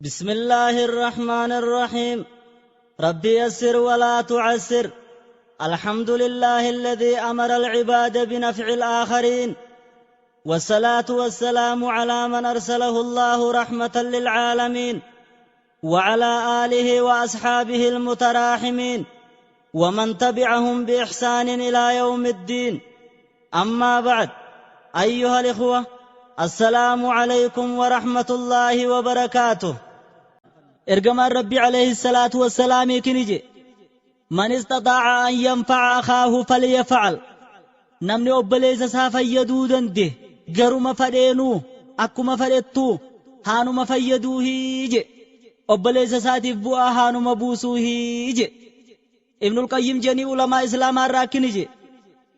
بسم الله الرحمن الرحيم. ربي يسر ولا تعسر. الحمد لله الذي أمر العباد بنفع الآخرين، والصلاة والسلام على من أرسله الله رحمة للعالمين، وعلى آله وأصحابه المتراحمين، ومن تبعهم بإحسان إلى يوم الدين. أما بعد، أيها الإخوة، السلام عليكم ورحمة الله وبركاته. إرجما ربي عليه الصلاة والسلام كنيجي: من استطاع أن ينفع أخاه فليفعل. نمني أبليس سافيدو دنده جرم فدينو أكما فدتو هانو مفيدوه جي أبليس ساتف بوا هانو مبوسوه جي. ابن القيم جني علماء إسلام الراكنيجي: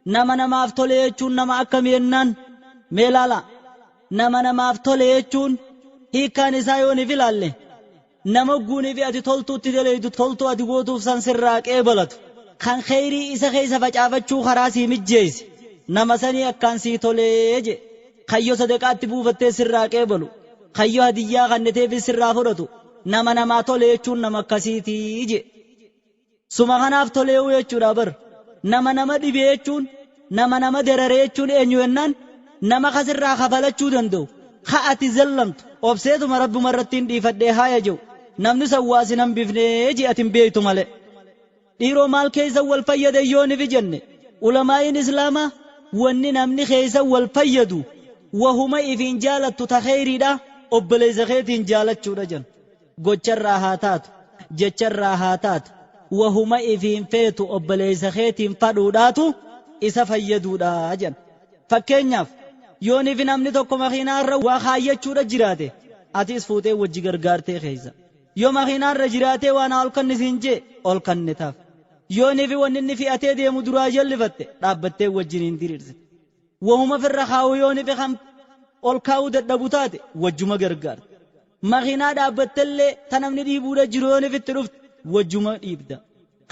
نما أفتولي يجون نما أكمينان ميلالا نما أفتولي يجون هي كان إسايوني في لالي نما قوني في أتي تولتو تدليدو تولتو أتي قوتو سنسراك إيبالتو خان خيري إسا خيسا فجافتشو خراسي مجيس نما سني أكان سيتولي جي خيو صدقات بوفتي سراك إيبالو خيو هديا غنتي في سرافرتو نما تولي يجون نما كسيتي جي سمغناف توليو يجون أبر نما دبي يجون نما دراري يجون إنيو إنان نما خسر راخا فلچو دندو خاأتي زلمت وبسيتو مرب مرتين دي فدي هاي جو نمني سواسي نم بفني جيئتين بيتو مالي ديرو مال كيسا والفيد يوني في جنة علماء إسلاما واني نمني خيسا والفيدو وهما إفين جالتو تخيري دا أبليس خيتين جالتشو رجن قوچر راهاتات جچر راهاتات وهما إفين فيتو أبليس خيتين فدوداتو إسا فيدو دا جن فكين ياف يوني في نمني توكو مخينا را وخايچو را جراته آتيس فوته وجي گرگارته خيسا يو مخينا را جراته وانا أولكن نسينجي أولكن نتاف يوني في ونن في أتي دي مدراجل لفته رابطه وجنين ديرزه وهما في الرخاو يوني في خم أولكاو دبوتاته وجوما گرگار مخينا رابطه اللي تنمني دي بودا جروني في التروفت وجوما ديبدا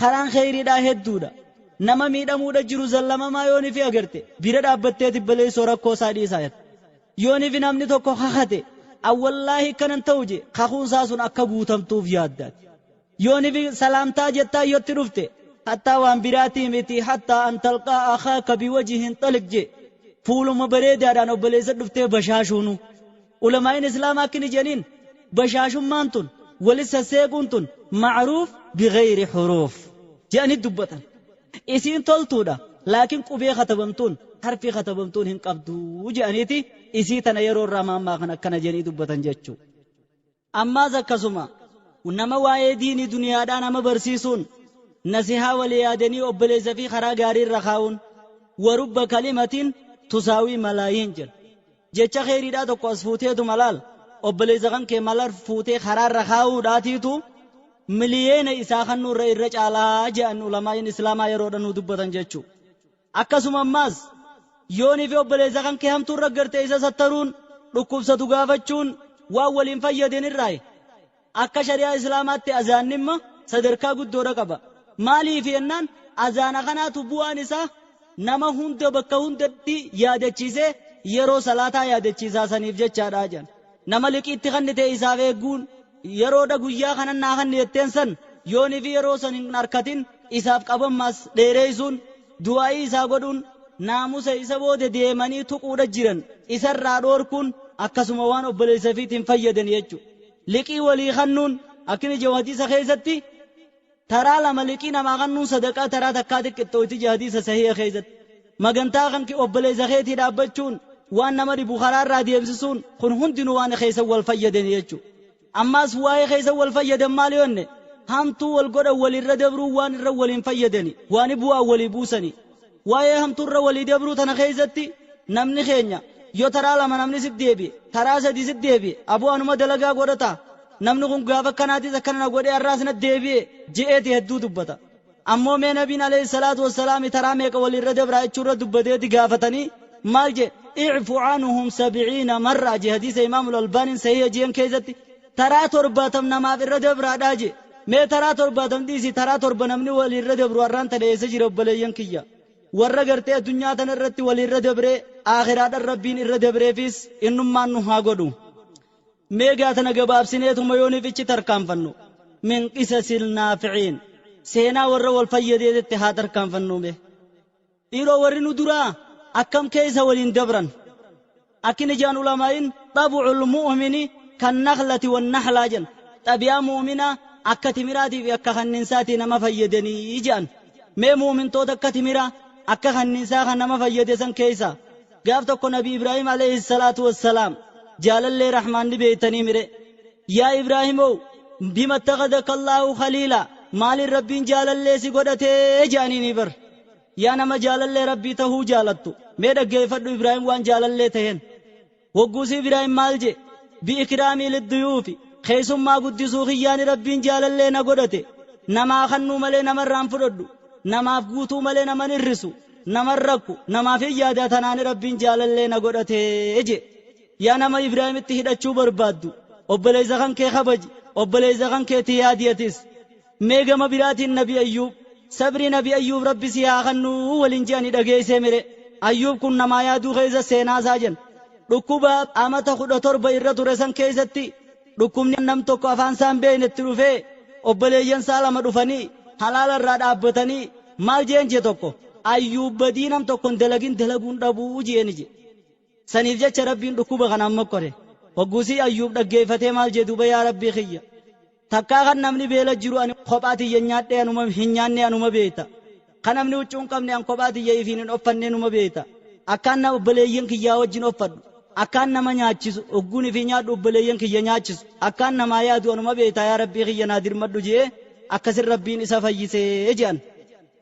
خران خيري دا هدو دا نما ميدا مودا جرو زلما ما يوني في أگرته بيرا رابطه تبلي سوركو سادي سايت يوني في نمني توكو خخته والله كنن توجي خخون ساسون أكا بوتم توف يادات يوني في سلامتا جتا يترفته حتى وان براتي متي حتى أن تلقى أخاك بوجه طلق جي فولو مبريد يادانو بليزت دفته بشاشونو علماء الإسلام أكني جنين بشاشون مانتون ولسا سيقونتون معروف بغير حروف جاني الدبطان إسين تلتودا لكن قبي خطبمتون حرفي خطبمتون هن قبدو جانيتي إسي تنيرو الرمان ماخنا كان جاني دبطان جاتشو أما زكسوما ونما واي ديني دنيا دانا مبرسيسون نسيها وليادني أبليز في خراغاري الرخاون ورب كلمة تساوي ملايين جل جيتشا خيري دا توكو اسفوتي دو ملال أبليز غن كي ملال فوتي خرار رخاو داتيتو مليين إساخن نور الرج على جان علماء الإسلام يرودن دبطان جاتشو أكسوما ماز يوني في أبليز غن كي هم ترغرت إسا سترون ركوب ستغافتشون واولين فيدين الرأي akka shari'a islaamaatti azaan nimma sadarkaa guddoora qaba. Maaliif jennaan azaana kanaatu bu'aan isaa nama hunda bakka hundatti yaadachiisee yeroo salaataa yaadachiisaa saniif jechaadha jedhan. Nama liqiitti kannite isaaf eegguun yeroodha guyyaa kanan naa kanni jetteen san yoonii fi yeroo san hin harkatin isaaf qabammaas dheereessuun du'aa'ii isaa godhuun naamusa isa booda deemanii tuquudha jiran isarraa dhoorkuun akkasuma waan obboleessa fiitiin fayyadan jechuudha. liqii walii kannuun akkini jawhadiisa keessatti taraa lama liqii namaa kannuun sadaqaa taraa takkaa xiqqixxooyti jahadiisa sahiha keessatti magantaa kan obboleessa keetii dhaabbachuun waan nama dhibu karaarraa deemsisuun kun hundinuu waan keessa wal fayyadan jechuudha. Ammaas waa'ee keessa wal fayyadan maal yoonne hamtuu wal godhan walirra dabruu waan irra waliin fayyadani waan bu'aa walii buusani waa'ee hamtuurra walii dabruu tana keessatti namni keenya yoo taraa lama namni sit deebi'e taraa sadii sit deebi'e abuu anuma dalagaa godhata namni kun gaafa kanaatis akkana godhee har'aas na deebi'e je'eeti hedduu dubbata. Ammoo mee nabiin alayhi salaatu wassalaam taraa meeqa walirra dabraa jechuurra dubbateeti gaafatanii maal je i'fu anhum 70 marra je hadiisa imaamul albaaniin sahiha jeen keessatti taraa 70 namaaf irra dabraadhaa je mee taraa 70 dhiisi taraa 7 namni walirra dabru har'aan tadheessa jira obboleeyyan kiyya. warra gartee addunyaa tana irratti walirra dabree akhiraadhaan rabbiin irra dabreefis innummaan nu haa godhu. meegaatana gabaabsineetuma yooniif ichi tarkaanfannu min qisasil naaficiin seenaa warra wal fayyadeetti haa tarkaanfannuume dhiiroo warri nu duraa akkam keessa waliin dabran akkini jaan ulamaa'iin xabucul mu'mini kan nakhlati wan nahlaa jan xabiyaa mu'minaa akka timiraatiif akka kanninsaatii nama fayyadanii jedhan mee muumintoota akka timiraa akka kanninsaa kan nama fayyade san keessa gaaf tokko nabii Ibraahim alayhi salaatu wassalaam jaalallee rahmaanni beeytanii mire yaa Ibraahimoo bima ittakhadaka Allahu khaliila maaliin rabbiin jaalallee si godhatee jedhaniini bar yaa nama jaalallee rabbii tahuu jaalattu mee dhaggeeffadhu Ibraahim waan jaalallee taheen wagguusii Ibraahim maal je bi'ikraamii lidduyuufi keessummaa guddisuu kiyyaani rabbiin jaalallee na godhate namaa kannuu malee namarraan fudhadhu namaaf guutuu malee naman hirrisu naman rakku namaaf hin yaada tanaani rabbiin jaalallee na godhate je yaa nama Ibraahimitti hidhachuu barbaaddu obboleessa kan kee kabaji obboleessa kan keetii yaadiyatis mee gama biraatiin nabi Ayyuub sabri nabi Ayyuub rabbi si haa kannuu waliin je'ani dhageessee mire Ayyuub kun namaa yaaduu keessa seenaa isaa jen dhukkuba amata 17 irra ture san keessatti dhukkubni nam tokko afaan isaan beeynetti dhufee obboleeyyan isaa lama dhufanii halaala irraa dhaabbatanii maal jeen je tokko Ayyuub badii nam tokkon dalagin dalaguun dhabuu jeeni je saniif jecha rabbiin dhukkuba kana amma qore wagguusii Ayyuub dhaggeeffatee maal je duuba yaa rabbii kiyya takkaa kan namni beela jiru ani kophaatiyya nyaadhee anuma hin nyaanne anuma beeta kan namni huccuun qabne an kophaatiyya ifiin hin offanne anuma beeta akkaan nama obboleeyyan kiyyaa wajjin offadhu akkaan nama nyaachisu ogguun ifi nyaadhu obboleeyyan kiyya nyaachisu akkaan namaa yaadu anuma beeta yaa rabbii kiyya naa dirmadhu jee akkasin rabbiin isa fayyisee jedhan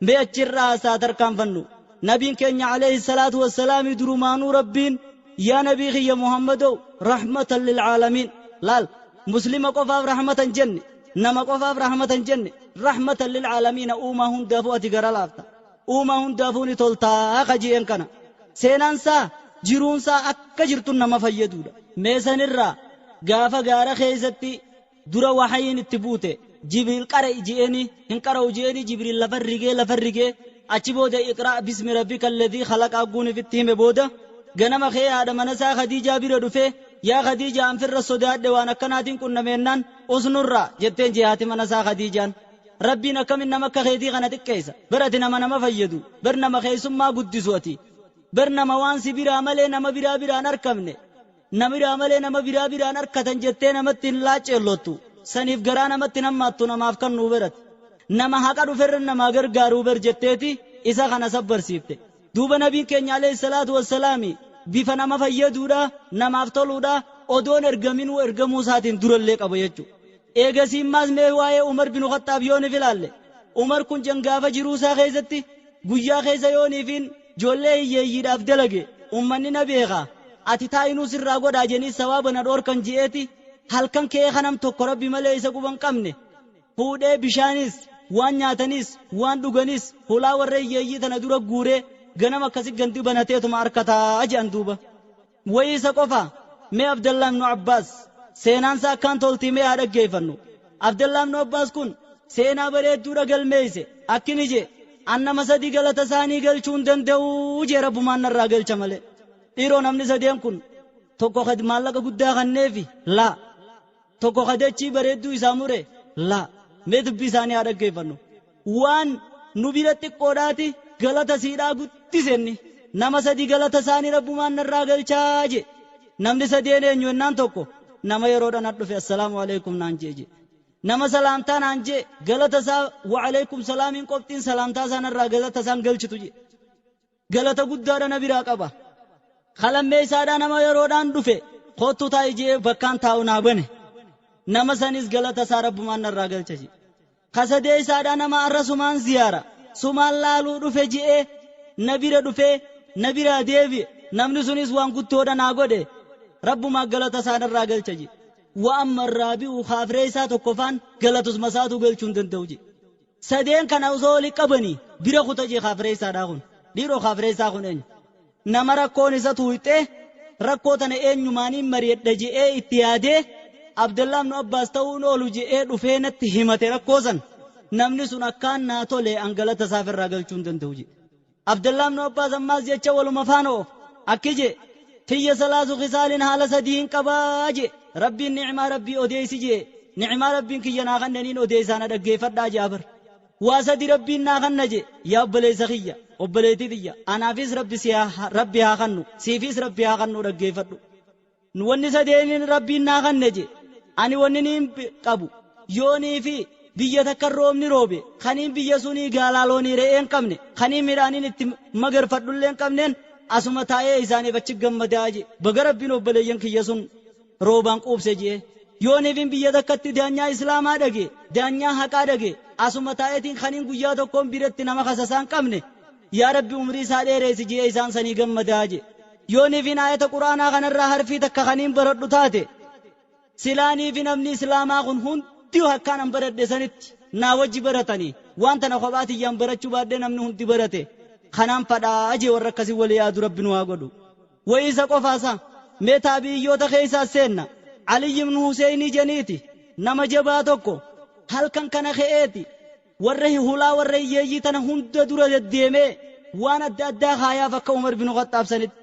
mee achirraa haasaa tarkaanfannu nabiin keenya alayhi salaatu wassalaami durumaanuu rabbiin yaa nabii kiyya Muhammadoo rahmatan lilcaalamiin laal muslima qofaaf rahmatan jenne nama qofaaf rahmatan jenne rahmatan lilcaalamiina uumaa hundaafuu ati gara laafta uumaa hundaafuu ni toltaa kaji'een kana seenaansaa jiruunsaa akka jirtun nama fayyaduudha meesanirraa gaafa gaara keessatti dura waxayiin itti buute jibriil qara ji'eeni hin qara'u ji'eeni jibriil lafa rigee achi booda iqraa bismi rabbika alladhii khalaqa agguun ifitti hime booda ganama kee haadha manasaa Khadiijaa bira dhufee yaa Khadiijaa an firra sodaadhe waan akkanaatiin qunnameennan usnurraa jetteen jihaati manasaa Khadiijaan rabbiin akkamin nama akka keetii kana xiqqeessa barati nama fayyadu bar nama keessummaa guddisu ati bar nama waan si biraa malee nama biraan arkamne namiraa malee nama biraan arkatan jettee namatti hin laaceellottu saniif garaa namatti nammaattu namaaf kan nuu berate nama haqa dhuferra namaa gargaaruu ber jetteeti isa kana sabbarsiifte duuba nabiin keenya alayhi salaatu wassalaami bifa nama fayyaduudha namaaf toluudha odoon ergaminuu ergamuu isaatiin durallee qaba jechuudha eegasiin maas mee waa'ee Umar bin Khattaab yoonif ilaalle Umar kun jangaafa jiruu isaa keessatti guyyaa keessa yooniifiin ijoollee hiyyeeyyiidhaaf dalage ummanni na beekaa ati taa'inuu sirraa godhaa jennii sawaaba na dhoorkan ji'eeti halkan kee kanam tokko rabbi malee isa quban qabne fuudhee bishaanis waan nyaatanis waan dhuganis hulaa warra hiyyeeyyii tana dura guuree ganama akkasi ganti banateetuma harkataa jedhan duuba wayii isa qofa mee Abdallah ibnu Abbaas seenaansaa akkaan toltii mee haa dhaggeeffannu Abdallah ibnu Abbaas kun seenaa bareedduudha galmeeyse akkini je annama sadii galata isaanii galchuu hin danda'uu jee rabbumaan narraa galcha malee dhiiroo namni sadeen kun tokko kad maallaqa guddaa kanneefi laa tokko kadachii bareedduu isaa mure laa mee dubbii isaanii haa dhaggeeffannu waan nu bira xiqqoodhaati galata siidhaa guddisenni nama sadii galata isaanii rabbumaan narraa galchaa je namni sadeen eenyu ennaan tokko nama yeroodhaan dhufe assalaamu alaykum naan jee nama salaamtaa naan jee galata isaa wa alaykum salaamiin qoftiin salaamtaa isaa narraa galata isaan galchitu je galata guddaadha na biraa qaba kalammee isaadhaa nama yeroodhaan dhufe kottu taa'i jee bakkaan taa'u naa bane nama sanis galata isaa rabbumaan narraa galcha je kasadee isaadhaa nama arra sumaan ziyaara sumaan laaluu dhufe je'ee na bira dhufe na biraa deebi'e namni sunis waan guddoodha naa godhe rabbumaa galata isaa narraa galcha je وأما الرابع خافريسا تكفان غلطس مساتو غلچون دندوجي سدين كان اوزولي قبني بيرو خطجي خافريسا داغون ديرو خافريسا خونن نمرا كونيسا تويته ركوتن اينيماني مريد دجي اي اتياده عبد الله بن عباس تاون اولوجي اي دفينت همته ركوزن نمني سن كان ناتولي ان غلطا سافر غلچون دندوجي عبد الله بن عباس ما زيچ ولو مفانو اكيجي هي ثلاث خصال هال سدين كباج ربي النعمة ربي أوديس جي نعمة ربي كي يناغننين أوديسانا دقي فدا جابر واسدي ربي ناغنجي يا بلي سخية وبليتي دي أنا فيس ربي سيا ربي هاغنو سيفيس ربي هاغنو دقي فدو نوني سدين ربي ناغنجي أني وننين قبو يوني في biyya takka roobni roobe kaniin biyya sunii gaalaaloonii re'een qabne kaniin midhaaniin itti magarfadhulleen qabneen asuma taa'ee isaaniif achi gammadaa je baga rabbiin obboleeyyan kiyya sun roobaan quubse jee yooniifin biyya takkatti daanyaa islaamaa dhage daanyaa haqaa dhage asuma taa'eetiin kaniin guyyaa tokkoon biratti nama kasasaan qabne yaa rabbi umrii isaa dheereessi jee isaan sanii gammadaa je yooniifin ayata quraanaa kanarraa harfii takka kaniin baradhu taate silaaniifi namni islaamaa kun hundi hakkaan an baradhe sanitti naa wajji baratanii wanta na kophaatiyyaan barachuu baadhee namni hundi barate kanaan fadhaa jee warra akkasii wal yaadu rabbi nu haa godhu wayiisa qofaasa mee taabiyyoota keessaa seenna Aliyyi ibn Huseenii jeniiti nama jabaa tokko halkan kana ka'eeti warra hulaa warra hiyyeeyyii tana hunda dura deddeemee waan adda addaa haayaaf akka Umar bin Khattaab sanitti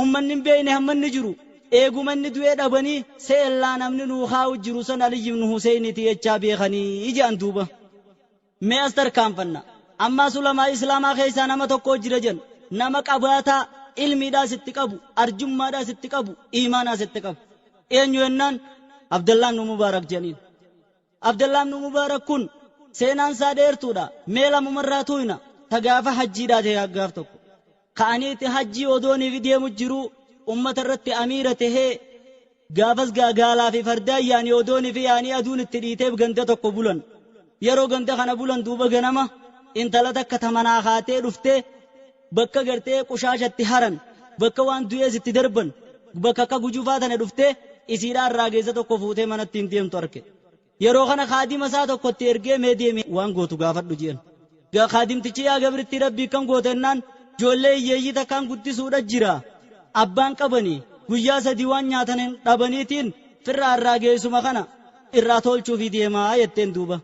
ummanni hin beekne hammanni jiru eegumanni du'ee dhabanii seellaa namni nuu haa'u jiru san Aliyyi ibn Huseeniiti jechaa beekanii ijaan duuba mee as tarkaanfanna ammaas ulamaa islaamaa keessaa nama tokko jira jennu nama qabaataa ilmiidhaas itti qabu arjummaadhaas itti qabu iimaanaas itti qabu eenyu jennaan Abdallah ibn Mubaarak jeniin Abdallah ibn Mubaarak kun seenaan isaa dheertuudha mee lamumarraa tuyna tagaafa hajjiidhaa ta'e gaaf tokko ka'aniiti hajjii odooniif deemu jiru ummata irratti amiira tahee gaafas gaalaa fi fardaa yaanii odooniif yaanii aduun itti dhiiteef ganda tokko bulan yeroo ganda kana bulan duuba ganama intala takka tamanaa haatee dhuftee bakka gartee qushaashatti haran bakka waan du'ees itti darban bakka akka gujufaa tana dhuftee isiidhaa irraa geessa tokko fuutee manatti hin deemtu arge yeroo kana kaadima isaa tokkotti ergee mee deemi waan gootu gaafadhu jeen kaadimtichi yaa gabritti rabbii kan gootennaan ijoollee hiyyeeyyii takkaan guddisuudha jira abbaan qabanii guyyaa sadii waan nyaatan hin dhabaniitiin firraa irraa geessuma kana irraa tolchuufi deemaa jetteen duuba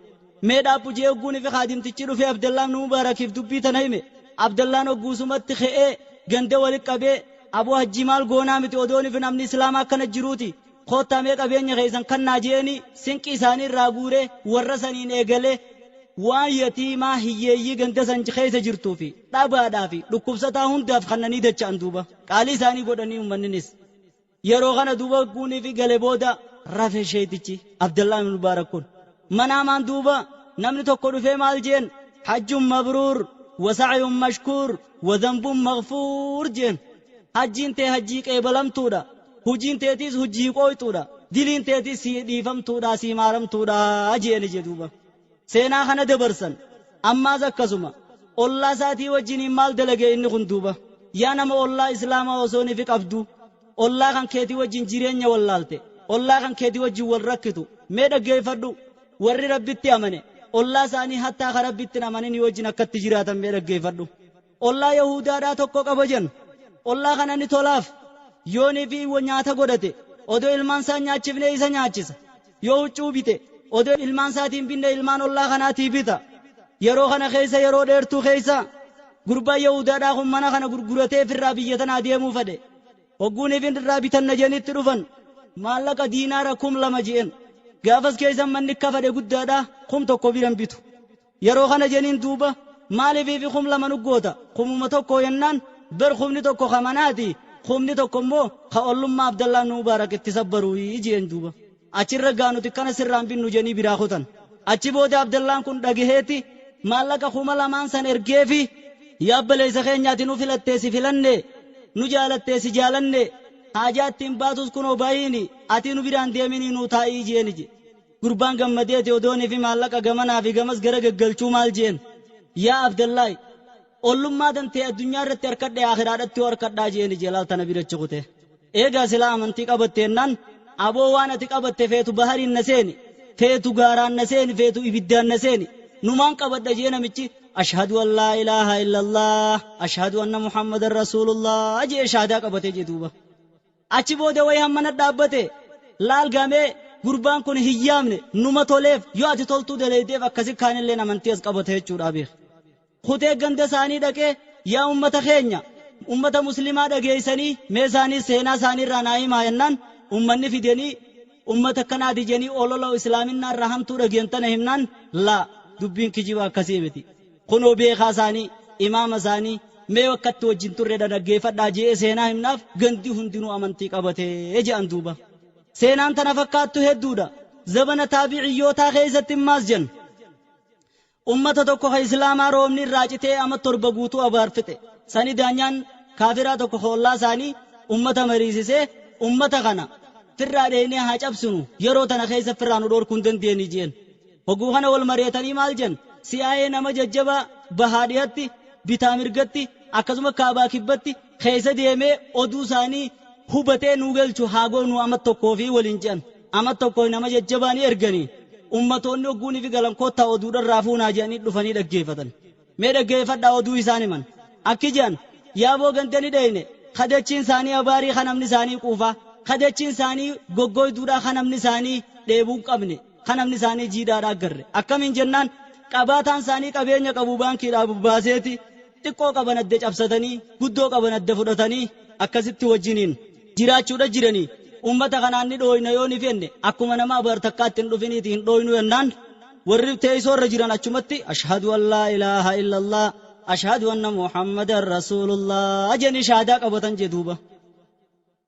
mee dhaabbu jee ogguun fi kaadimtichi dhufee Abdallah ibn Mubaarakiif dubbii tana hime Abdallaan ogguusumatti ka'ee ganda walitti qabee aboo hajji maal goonaa miti odooniif namni islaamaa akkana jiruuti koottamee qabeenya keessan kannaa jeeni sinqi isaanii irraa guuree warra saniin eegalee waan yatiimaa hiyyeeyyii ganda san keessa jirtuu fi dhabaadhaa fi dhukkubsataa hundaaf kannanii dacha'an duuba qaalii isaanii godhanii uummanninis yeroo kana duuba guunii fi galee booda rafe sheetichi Abdallah ibn Mubaarak kun manaamaan duuba namni tokko dhufee maal jeen hajjun mabruur wasa'yun mashkuur wadhanbun maghfuur jeen hajjiin tee hajjii qeebalamtuudha hujiin teetiis hujii qooytuudha diliin teetiis sii dhiifamtuudha sii maaramtuudha jeeni jedhuuba seenaa kana dabarsan ammaas akkasuma ollaa isaatii wajjiniin maal dalagee inni kun duuba yaa nama ollaa islaamaa osooniif qabdu ollaa kan keetii wajjin jireenya wallaalte ollaa kan keetii wajjin wal rakkitu mee dhaggeeffadhu warri rabbitti amane ollaa isaanii hattaa ka rabbitti amanin wajjin akkatti jiraatan mee dhaggeeffadhu ollaa yahudaadhaa tokko qaba jennu ollaa kana ni tolaaf yoonii fi nyaata godhate odoo ilmaan isaa nyaachifnee isa nyaachisa yoo huccuu bite odoo ilmaan isaatiin binne ilmaan ollaa kanaatii bita yeroo kana keessa yeroo dheertuu keessa gurbaa yahudaadhaa kun mana kana gurguratee firraa biyya tanaa deemuu fedhe hogguuniif irraa bitanna jenitti dhufan maallaqa diinaara 2,000 jeen gaafas keessan manni akka fedhe guddaadhaa 1,000 biran bitu yeroo kana jeniin duuba maaliif 2,000 nuggoota kumuma tokko yennaan ber kumni tokko kamanaati kumni tokko immoo ka ollummaa Abdallah ibn Mubaarak itti sabbaruu jeen duuba achirra gaanuti kana sirraan binnu jenii biraa kutan achi booda Abdallaan kun dhageheeti maallaqa 2,000 san ergeefi yaabbaleessa keenyaati nu filattee si filanne nu jaalattee si jaalanne haajaattiin baatus kunoo bahiini ati nu biraan deeminii nu taa'ii jeeni je gurbaan gammadeeti odoonii fi maallaqa gamanaa fi gamas gara gaggalchuu maal jeen yaa Abdallaahi ollummaa dantee addunyaa irratti harkadhe akhiraadhatti harkadhaa jeeni jelaal tana birachi kute eegaa silaa amantii qabatteennaan aboo waan ati qabatte feetu bahariin na seeni feetu gaaraan na seeni feetu ibiddaan na seeni numaan qabadha jee namichi ashhadu an laa ilaaha illallah ashhadu anna muhammadan rasuulullah jee shahaadaa qabatee jee duuba achi booda wayi hammana dhaabbate laal gamee gurbaan kun hiyyaamne numa toleef yoo ati toltuu daleedeef akkasi kaanillee amantii as qabate jechuudha beek kutee ganda isaanii dhaqee yaa ummata keenya ummata muslimaa dhageessanii meesaanii seenaa isaanii irraa naa'imaa yennaan ummanni fidanii ummata kanaati janii olola islaaminaa irraa hamtuu dhageentana himnaan laa dubbiin kijiba akkasii miti kunoo beekaa isaanii imaama isaanii mee wakkatti wajjin turre dhaggeeffadhaa jee seenaa himnaaf gandi hundinuu amantii qabatee jedhan duuba seenaan tana fakkaattu hedduudha zabana taabi'iyyootaa keessatti maas jennu ummata tokko ka islaamaa roobni irraa citee ama torba guutuu abaarfite sani daanyaan kaafiraa tokko hollaa isaanii ummata mariisisee ummata kana firraa dheenee haa cabsinu yeroo tana keessa firraa nu dhorkuu hin dandeenye jeen hogguu kana wal mari'atanii maal jen si'aayee nama jajjabaa bahaadhiyatti bitaa mirgatti akkasuma kaabaa kibbatti keessa deemee oduu isaanii hubatee nuu galchu haa goonu ama tokkoo fi waliin jedhan ama tokko nama jajjabaanii erganii ummatoonni ogguunii fi galan koottaa oduudha irraa fuunaa jedhanii dhufanii dhaggeeffatan mee dhaggeeffadhaa oduu isaan himan akki jedhan yaaboo gantanii dheyne kadachiin isaanii abaarii kanamni isaanii quufaa kadachiin isaanii goggoyduudhaa kanamni isaanii dheebuu qabne kanamni isaanii jiidhaadhaa agarre akkamiin jennaan qabaataan isaanii qabeenya qabu baankiidhaa bubbaaseeti xiqqoo qaban adda cabsatanii guddoo qaban adda fudhatanii akkasitti wajjiniin jiraachuudha jiranii ummata kanaan ni dhooyna yoo ni fenne akkuma nama abartakkaatti hin dhufiniiti hin dhooynu yennaan warri teessoo irra jiran achumatti ashhadu an laa ilaaha illallah ashhadu anna muhammadan rasuulullah jeni shaadaa qabatan jedhuuba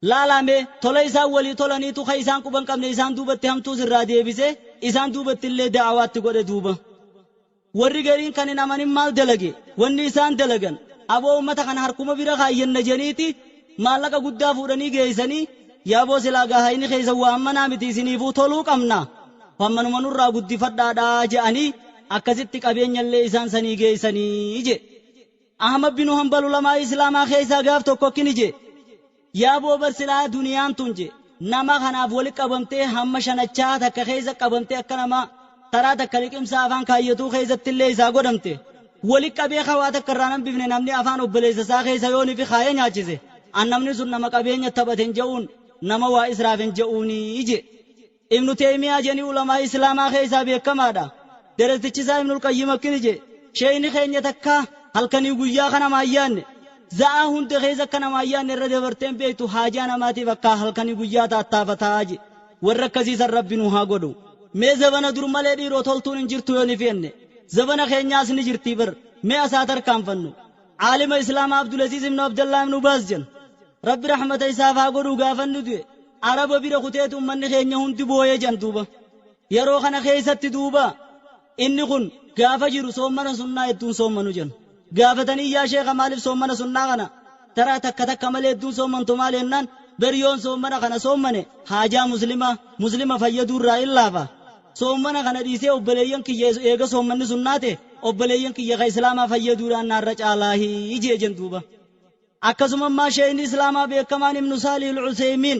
laalame tola isaan walii tolaniitu ka isaan quban qabne isaan duubatti hamtuu sirraa deebise isaan duubatti illee da'awaatti godhe duuba warri gariin kan hin amanin maal dalage wanni isaan dalagan aboo ummata kana harkuma bira kaayyanna jeniiti maallaqa guddaa fuudhanii geessanii yaaboo silaa gaahayni keessa waa ammanaa miti isiniifuu toluu qabna wammanuma nurraa guddifadhaadhaa je'anii akkasitti qabeenyallee isaan sanii geessanii je ahmad bin hanbal ulamaa islaamaa keessaa gaaf tokko akkini je yaaboo barsilaa duniyaan tun je nama kanaaf wali qabamtee hamma shanachaa takka keessa qabamtee akka nama taraa takka liqimsaa afaan kaayyatuu keessatti illee isaa godhamte wali qabee kawaa takka irraa nan bifne namni afaan obboleessa isaa keessa yoonii fi kaayee nyaachise an namni sun nama qabeenya taphaten je'uun nama waa israafin je'uunii je ibnu teemiyaa jeni ulamaa islaamaa keessaa beekamaadha derestichisaa ibnul qayyim akkini je sheeyni keenya takka halkanii guyyaa kana maayyaanne za'aa hunda keessa kana maayyaanne irra dabarteen beektu haajaa namaatiif akka halkanii guyyaa taattaafataa je warra akkasiisan rabbi nu haa godhu mee zabana dur malee dhiiroo toltuun hin jirtu yoo ni fenne zabana keenyaas ni jirtii bar mee asaa tarkaanfannu عالم إسلام عبد العزيز بن عبد الله بن باز جن رب رحمة إسافا قدو غافن ندوه عرب بير خطيت من خينيهم تبوه جن دوبا يرو خنا خيست دوبا إني خن غافا جيرو سومنا سننا يدون سومنو جن غافتني يا شيخ مالف سومنا سننا غنا ترى تكتا كمال يدون سومن تمال إنان بريون سومنا خنا سومنه حاجة مسلمة فيدور را إلا فا سومنا خنا ديسي أبليين كي يغا سومن سنناته أبليين كي يغا إسلاما فيدور نارج الله يجي جن دوبا akkasuma ammaa shayni islaamaa beekamaan ibnu saalih al-usaymiin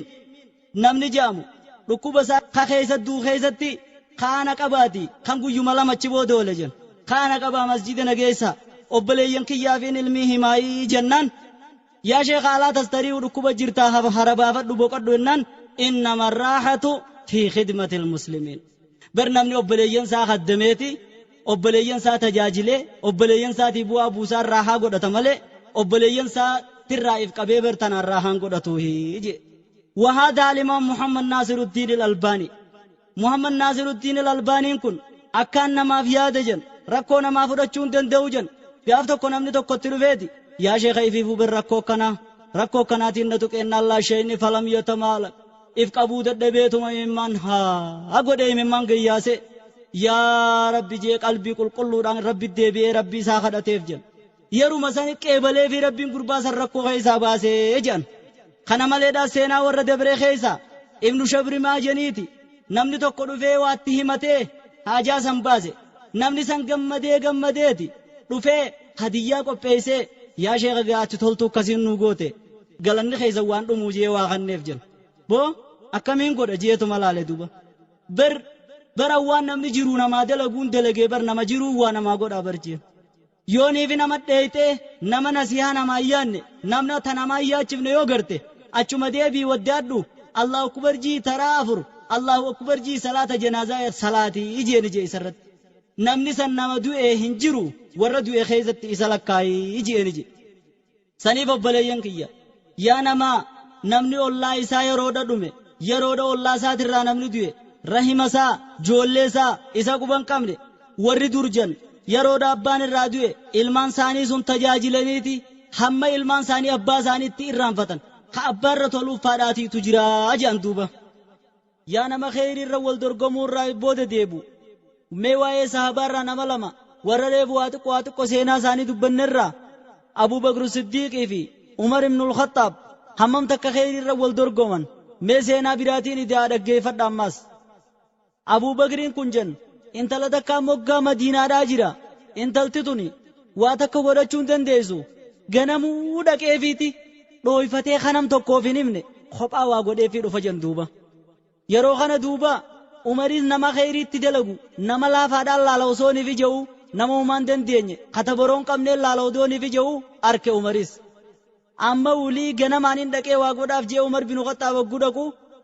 namni jaamu dhukkuba isaa ka keessattuu keessatti kaana qabaati kan guyyuma lamachi booda oola jen kaana qabaa masjida nageessa obboleeyyan kiyyaafiin ilmii himaayii jennaan yaa sheekha alaa tastarii dhukkuba jirtaa harabaafadhu boqadhu jennaan innama raaxatu fi khidmati ilmuslimiin bar namni obboleeyyan isaa kaddameeti obboleeyyan isaa tajaajilee obboleeyyan isaatii bu'aa buusaa irraa haa godhata malee obboleeyyan isaa tirraa'if qabee bertanaan raahaan godhatuuhi je وهذا الإمام محمد ناصر الدين الألباني محمد ناصر الدين الألباني كن أكان نما في هذا جن ركونا ما فرجون دندو جن بيافتو كنا من تقتلو فيدي يا شيخ يفيفو بالركو كنا تندتك إن الله شيني فلم يتمالك إف قبود الدبيتو ممن ها أقود أي ممن قياسي يا ربي جي قلبي قل قلو ران ربي الدبي ربي ساخد أتيف yeruma sani qeebalee fi rabbiin gurbaa san rakkoo keessaa baasee jedhan kana maleedhaa seenaa warra dabree keessa ibnu shabri maajaniiti namni tokko dhufee waatti himatee haajaa san baase namni san gammadeeti dhufee hadiyyaa qopheessee yaa sheekha gaatti toltu akkasiin nu goote galanni keessa waan dhumuu jee waa kanneef jedhan boo akkamiin godha jeetuma laale duuba bar waan namni jiruu namaa dalaguun dalagee bar nama jiruu waa namaa godhaa barjeen yoonii fi nama dheeyte nama nasihaa nama ayyaanne namna ta nama ayyaachifne yoo garte achuma deebii waddaadhu allahu akbar jii taraa afur allahu akbar jii salaata janaazaa salaatii ijeeni jee isarratti namni san nama du'e hin jiru warra du'e keessatti isa lakkaayii ijeeni jee saniif obboleeyyan kiyya yaa namaa namni ollaa isaa yeroodha dhume yeroodha ollaa isaatirraa namni du'e rahima isaa joollee isaa isa quban qabne warri durjan yeroodha abbaan irraa du'e ilmaan isaanii sun tajaajilaniiti hamma ilmaan isaanii abbaa isaaniitti irraanfatan ka abbaarra toluuf faadhaatiitu jiraa jedhan duuba yaa nama kheyriirra wal dorgomuurraa booda deebu mee waa'ee sahabaarraa nama lama warra reebu waa xiqqoo seenaa isaanii dubbannerraa Abuu Bakr Siddiiqii fi Umar ibn al-Khattaab hammam takka kheyriirra wal dorgoman mee seenaa biraatiin idaa dhaggeeffadha ammaas Abuu Bakriin kun jen intala takka moggaa Madiinaadhaa jira intalti tuni waa takka godhachuu hin dandeessu ganamuu dhaqeefiiti dhooyfatee kanam tokkoof hin himne kophaa waa godheefii dhufa jen duuba yeroo kana duuba Umariis nama kheyriitti dalagu nama laafaadhaan laala osoo niif ija'u nama uumaan dandeenye kataboroon qabneen laala odoo niif ija'u arke Umariis amma ulii ganamaan hin dhaqee waa godhaaf jee Umar bin Khattaab wagguu dhaqu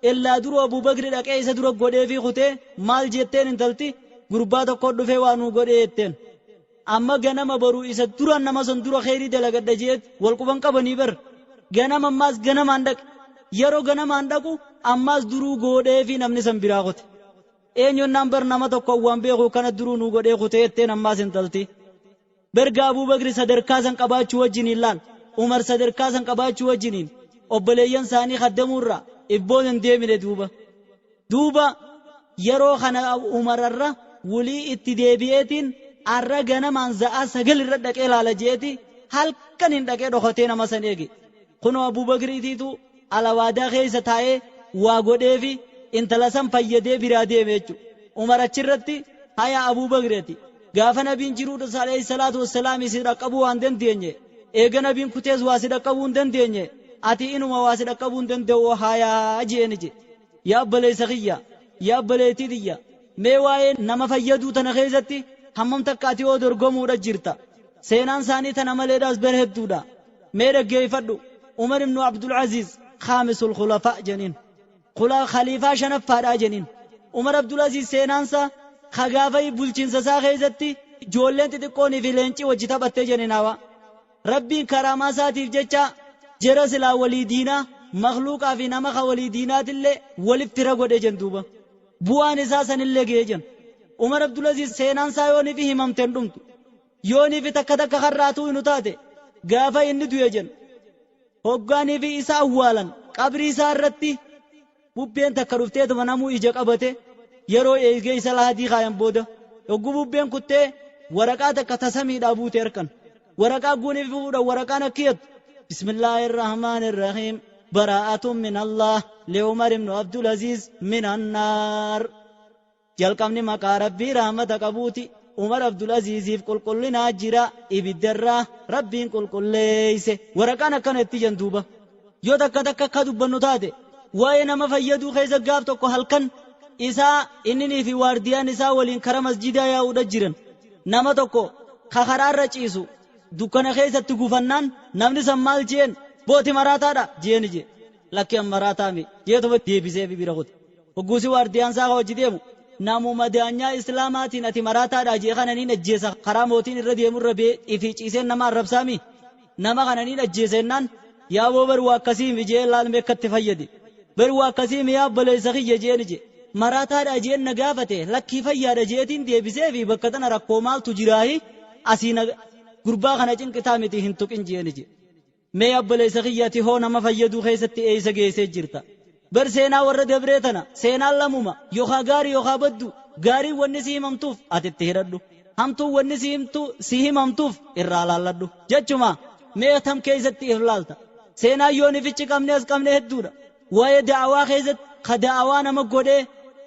illaa duru Abuu Bakri dhaqee isa dura godheefii kutee maal jetteen intalti gurbaa tokko dhufee waa nuu godhee jetteen amma ganama boruu isa duraan nama son dura kheyrii dalagadha jeet wal quban qabanii bar ganama ammaas ganamaan dhaqe yeroo ganamaan dhaqu ammaas duruu godheefii namni san biraa kute eenyonnaan bar nama tokko waan beeku kana duruu nuu godhee kute jetteen ammaas intalti berga Abuu Bakri sadarkaa san qabaachuu wajjiniin laal Umar sadarkaa san qabaachuu wajjiniin obboleeyyan isaanii kaddamuurraa ibboon hin deemine duuba yeroo kana Umararra wulii itti deebi'eetiin arra ganamaan za'a 9 irra dhaqee laala jeeti halkan hin dhaqee dhokatee nama san eege kunoo Abuu Bakriitiitu alawaadaa keessa taa'ee waa godheefi intala san fayyadee biraa deeme jechuudha Umar achirratti haya Abuu Bakreeti gaafa nabiin jiruudha alayhi salaatu wassalaam si dhaqqabuu waan dandeenye eega nabiin kutees waa si dhaqqabuu hin dandeenye ati inuma waa si dhaqqabuu hin danda'u hayaa jeeni je yaa obboleessa kiyya yaa obboleettii tiyya mee waa'ee nama fayyaduu tana keessatti hammam takka ati oo dorgomuudha jirta seenaan isaanii tana maleedhaas bara hedduudha mee dhaggeeffadhu Umar ibn Abdul Aziz khaamisul khulafaa jeniin khaliifaa shanaffaadhaa jeniin Umar Abdul Aziz seenaansa khagaafay bulchiinsa isaa keessatti ijoolleen xixiqqoonii fi leencii wajji taphattee jeniinaawa rabbiin karaamaa isaatiif jecha jara silaa walii diinaa makhluuqaa fi nama ka walii diinaatillee waliif tira godhe jen duuba bu'aan isaa sanillee ga'e jen Umar Abdul Aziz seenaan isaa yooniif himamteen dhumtu yooniif takka takka karraatuu hinu taate gaafa inni du'e jen hoggaanii fi isa awwaalan qabrii isaa irratti bubbeen takka dhufteetuma namuu ija qabate yeroo eegee isa lahadii kaayan booda yogguu bubbeen kuttee waraqaa takka tasamiidhaa buute harkan waraqaa guuniif fuudha waraqaan akkiyatu bismillahir rahmaanir rahiim baraa'atun min Allah li Umar ibn Abdul Aziz min annaar jalqabni maqaa rabbii rahmata qabuuti Umar Abdul Aziziif qulqullinaa jira ibiddarraa rabbiin qulqulleeyse waraqaan akkana itti jan duuba yoo takka takka akka dubbannu taate waa'ee nama fayyaduu keessa gaaf tokko halkan isaa inninii fi waardiyaan isaa waliin kara masjidaa yaa'uudha jiran nama tokko karaarra ciisu dukkana keessatti gufannaan namni san maal jeen booti maraataadha jeeni je lakki an maraataami jeetuma deebisee fi bira kute hogguusi waardiyaan isaa hojii deemu namuma daanyaa islaamaatiin ati maraataadha jee kananiin ajjeesa karaa mootiin irra deemurra bee ifi ciiseen nama arrabsaami nama kananiin ajjeesennaan yaa boo bar waa akkasiimi jee laalme akkatti fayyade bar waa akkasiimi yaa obboleessa kiyya jeeni je maraataadha jeen na gaafate lakkii fayyaadha jeetiin deebisee fi bakka tana rakkoo maaltu jiraahi asiina gurbaa kana cinqitaa miti hin tuqin jeeni je mee obboleessa kiyyati hoo nama fayyaduu keessatti eeysa geessee jirta bar seenaa warra dabree tana seenaan lamuma yookaa gaarii yookaa baddu gaarii wanni si himamtuuf ati itti hidhadhu hamtuu wanni si himamtuuf irraa laalladhu jechuma mee tam keessatti if laalta seenaa yoonifichi qabne as qabne hedduudha waa'ee daawaa keessatti ka daawaa nama godhee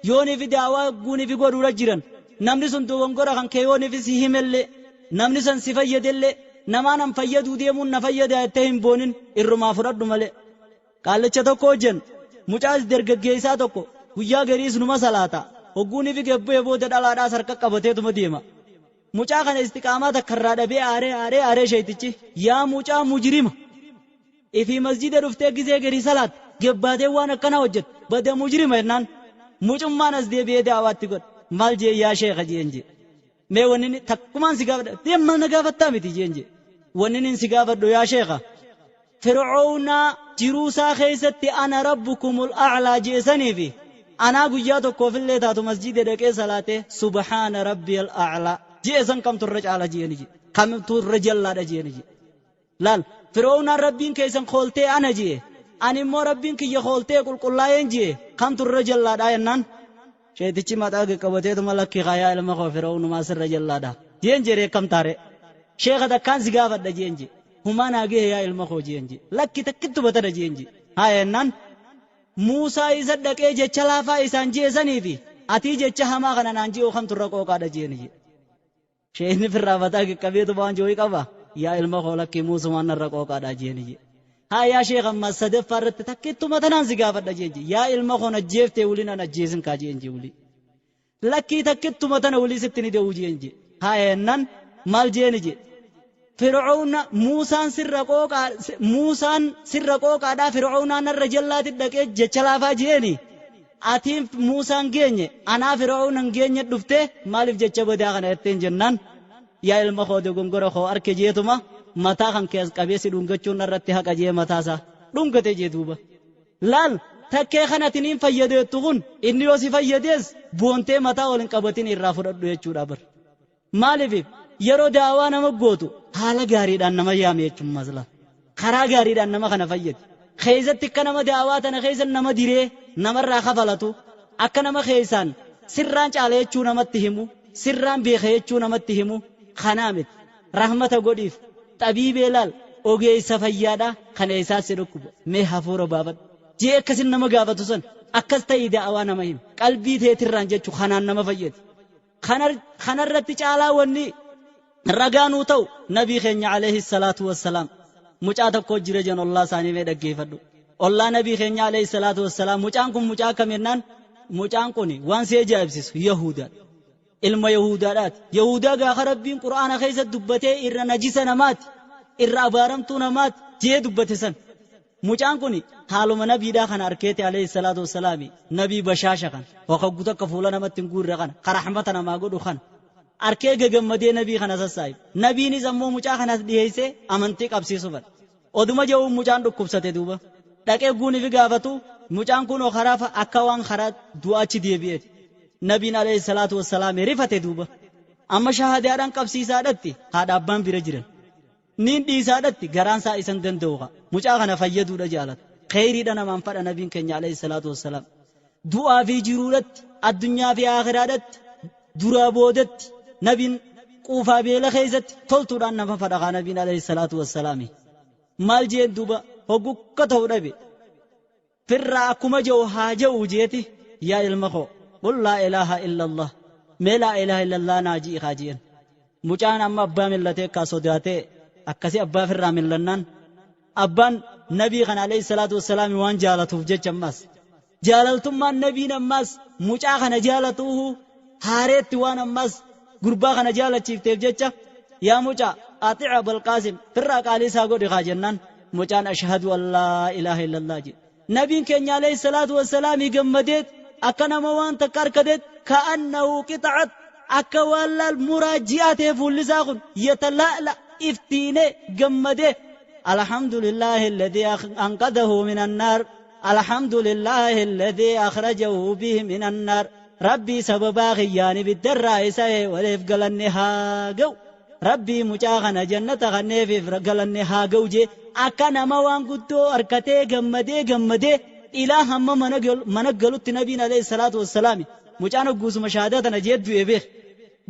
yoonifi daawaa guunifi godhuudha jiran namni sun dogongora kan kee yoonifi si himellee namni san si fayyadellee namaan an fayyaduu deemuun na fayyada jettee hin boonin irrumaa fudhadhu malee qaallicha tokko hojjen mucaas dargaggeessaa tokko guyyaa gariis numa salaata hogguunifi gebbee booda dhalaadhaas harka qabateetuma deema mucaa kana istiqaamaa takkarraa dhabee aaree sheetichi yaa mucaa mujrima ifii masjida dhuftee gizee garii salaat gebbaatee waan akkana hojjetu bada mujrima jennaan mucummaan as deebi'ee daawaatti godha maal jee yaa sheekha jeen jee mee wanni takkumaan si gaafadha deemma na gaafattaa miti jeen jee wanni nin si gaafadhu yaa sheekha فرعون جروسا خيست أنا ربكم الأعلى جيسني في أنا قياتك في اللي تاتو مسجد دكي صلاته سبحان ربي الأعلى جيسن كم ترج على جيني كم ترج الله جيني لال فرعون ربين كيسن خولتي أنا جي أنا مو ربين كي يخولتي كل لا ينجي كم ترج الله دا ينان شيتي ما تاجي كبتي تملك خيال ما خو فرعون ما سر رج الله دا جينجي كم تاري شيخ دا كان زغافت دا جينجي هما ناجي يا علم خو جينجي لك تكتب بتر جينجي هاي ينان موسى يصدق جچلافا إسان جيسني في أتي جچهما كنا نانجي وخم ترقو كادا جينجي شيخ في الرابطة كبير بان جوي كبا يا علم خولك موسى من الرقو كادا جينجي ها يا شيخ أما صدق فرت تكتب متنان زغافت دا جينجي يا علم خو نجيف تولينا نجيسن كاجينجي ولي لك تكتب متن ولي ستني دو جينجي هاي ينان مال جينجي فرعون موسى سرقوك على فرعون أن الرجلات الدكية جتشلافا جيني أتيم موسى جيني أنا فرعون جيني دفته مالف جتشبه داغن اتين جنان يا المخود غنغرو خو أركي جيتما متا خان كيس كبيسي دونغچون نرتها كجيه متاسا دونغته جيتوبا لال تكي خناتين فيده تغون إني وسي فيديس بونته متا ولن قبتين الرافض يچودا بر مالف yeroo daawaa nama gootu haala gaariidhaan nama yaame jechuun masla karaa gaariidhaan nama kana fayyadu keessatti akka nama daawaa tana keessa nama diree namarraa kafalatu akka nama keessaan sirraan caalee jechuu namatti himu sirraan beekee jechuu namatti himu kanaa miti rahmata godhiif xabiibee laal ogeessa fayyaadha kana isaas dhukkuba mee hafuura baafadhu jee akkasin nama gaafatu san akkas ta'ii daawaa nama himu qalbii teetirraan jechuu kanaan nama fayyadu kanarratti caalaa wanni رجانو تو نبي خيني عليه الصلاة والسلام مجاهد كوجري جن الله ساني ميدا كيفدو الله نبي خيني عليه الصلاة والسلام مجاهكم مجاه كمينان مجاهكوني وان سيجابسس يهودا علم يهودات يهودا غاخر بين قرآن خيس دبته إر نجس نمات إر أبارمتو نمات جي دبتسن مجاهكوني حالو من نبي دا خان أركيت عليه الصلاة والسلام نبي بشاشة خان وخبوتا كفولا نمات تنقور رخان خرحمتنا ما قدو خان أركي جمدي نبي خناس السايب نبي نزمو مجا خناس ديهيسه أمانتي قبسي سوبر أدوما جو مجان دو كوبسته دوبا تاكي غوني في غافتو مجان كونو خرافة أكوان خرات دعا چي ديه بيت نبي عليه الصلاة والسلام رفته دوبا أما شهادة أران قبسي سادتي هذا أبان برجرن نين دي سادتي غران سا إسان دن دوغا مجا خنا فيدو رجالت خيري دانا منفر نبي كنيا عليه الصلاة والسلام دعا في جرورت الدنيا في آخرات درابودت نبين قوفا بيلا خيزت تلتو دان نفا فدغا نبين عليه الصلاة والسلام مال جين دوبا هقو كتو نبي فرع كما جو حاجة وجيتي يا المخو قل لا إله إلا الله ما لا إله إلا الله ناجي خاجين مجان أما أبا ملتي كاسو داتي أكسي أبا فرع من لنان أبان نبي خان عليه الصلاة والسلام وان جالتو فجج أماس جالتو ما النبي نماس مجا خان جالتوه هاريت وان أماس غربا خنا جالا چیفتیف جچا یا موچا اطیع ابو القاسم فرا قالی ساگو دخا جنان موچان اشهد ان لا اله الا الله جي نبي كنيا عليه الصلاه والسلام يغمدت اكنا موان تكركدت كانه قطعت اكوال المراجعات فلساخ يتلالا افتينه غمده الحمد لله الذي انقذه من النار الحمد لله الذي اخرجه به من النار ربي سببا خياني بالدراء ساي وليف قلني هاقو ربي مجاغنا جنة غني في قلني هاقو جي أكنا موان قدو أركتي غمدي إله هم منقلو النبينا عليه الصلاة والسلام مجانا قوس مشاهداتنا جيد بي بيخ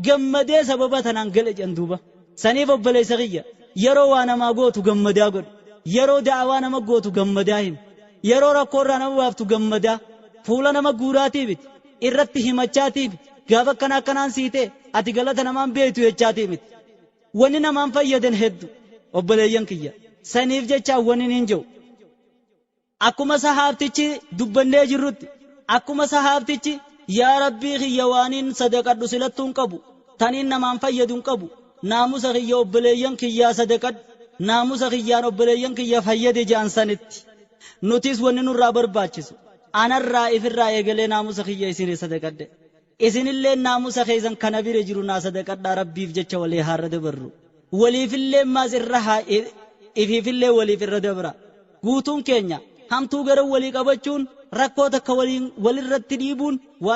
غمدي سببا تنانقل جندوبا سنيف بلي سغية يرو وانا ما قوتو غمدي أقول يرو دعوانا ما قوتو غمدي يرو رقورانا ما وافتو غمدي فولانا ما قوراتي بيت irratti himachaatiif gaafa kanaan siite ati galata namaan beetu jechaatiif wanni namaan fayyadan heddu obboleeyyan kiyya saniif jecha wanni hin jiru akkuma sahaabtichi dubbannee jirrutti akkuma sahaabtichi yaa rabbii kiyya waaniin sadaqadhu silattuun qabu taniin namaan fayyadun qabu naamusa kiyya obboleeyyan kiyyaa sadaqadhu naamusa kiyyaan obboleeyyan kiyya fayyade jaan sanitti nutis wanni nurraa barbaachisu anarraa ifirraa eegalee naamusa kiyya isin sadaqadde isinillee naamusa keessan kana bira jiru naa sadaqadhaa rabbiif jecha walii harra dabarru waliifillee maas ifiifillee waliif irra dabra guutuun keenya hamtuu gara walii qabachuun rakkoo takka walirratti dhiibuun